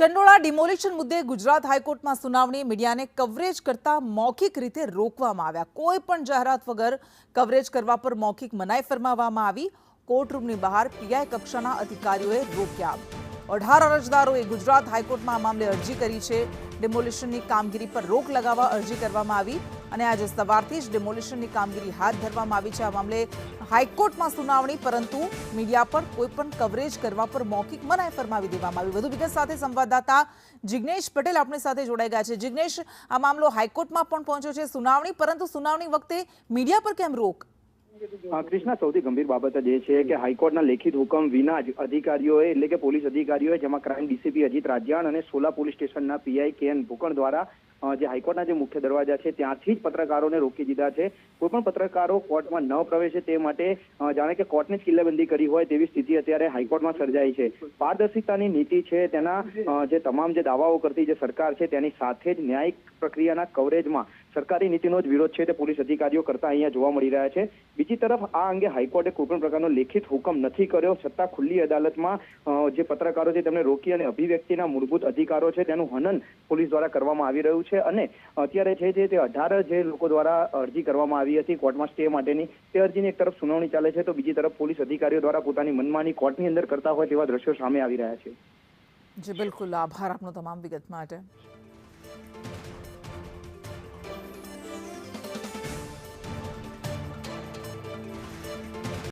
Chandola demolition મુદ્દે ગુજરાત હાઈકોર્ટમાં સુનાવણી મીડિયાને કવરેજ કરતા મૌખિક રીતે રોકવામાં આવ્યા। કોઈ પણ જાહેરાત વગર કવરેજ કરવા પર મૌખિક મનાઈ ફરમાવવામાં આવી। કોર્ટરૂમની બહાર પીઆઈ કક્ષાના અધિકારીઓએ રોક્યા। 18 અરજદારોએ ગુજરાત હાઈકોર્ટમાં આ મામલે અરજી કરી છે। ડિમોલિશનની કામગીરી પર રોક લગાવવા અરજી કરવામાં આવી અને આજે સવારથી જ ડિમોલિશનની કામગીરી હાથ ધરવામાં આવી છે। આ મામલે હાઈકોર્ટમાં સુનાવણી, પરંતુ મીડિયા પર કોઈપણ કવરેજ કરવા પર મૌખિક મનાઈ ફરમાવી દેવામાં આવી। વધુ વિગત સાથે સંવાદદાતા જિગ્નેશ પટેલ આપણી સાથે જોડાઈ ગયા છે। જિગ્નેશ, આ મામલો હાઈકોર્ટમાં પણ પહોંચ્યો છે સુનાવણી, પરંતુ સુનાવણી વખતે મીડિયા પર કેમ રોક? कृष्णा सौथी गंभीर बाबत है हाईकोर्टना लेखित हुकम विना ज अधिकारीओए एटले के पोलीस अधिकारीओए जेमां क्राइम डीसीपी अजीत राजियाण अने सोला पोलीस स्टेशनना पीआई केएन भूकण द्वारा हाईकोर्टना जे मुख्य दरवाजा है त्यांथी ज पत्रकारोने रोकी दीधा है। कोईपण पत्रकारो कोर्टमां न प्रवेशे ते माटे जाणे के कोर्टने ज किल्लेबंदी करी होय तेवी स्थिति अत्यारे हाईकोर्टमां सर्जाई है। पारदर्शितानी नीति है तेना जे तमाम जे दावाओ करती जे सरकार है तेनी साथे ज न्यायिक प्रक्रियाना कवरेजमां सरकारी नीतिनो ज विरोध है पोलीस अधिकारीओ करता अहींया जोवा मळी रह्या छे। बीजी तरफ आ अंगे हाईकोर्टे कोईपण प्रकारनो लेखित हुकम नथी कर्यो छतां खुल्ली अदालतमां जे पत्रकारो छे तेमणे रोकी अने अभिव्यक्तिना मूलभूत अधिकारो छे तेनुं हनन पोलीस द्वारा करवामां आवी रह्युं छे अने अत्यारे छे ते 18 जे लोको द्वारा अरजी करवामां आवी हती कोर्टमां स्टे माटेनी ते अरजीनी एक तरफ सुनावणी चाले छे तो बीजी तरफ पोलीस अधिकारीओ द्वारा पोतानी मनमानी कोर्टनी अंदर करता होय तेवा दृश्यो सामे आवी रह्या छे। जी बिल्कुल, आभार आपनो तमाम विगत माटे।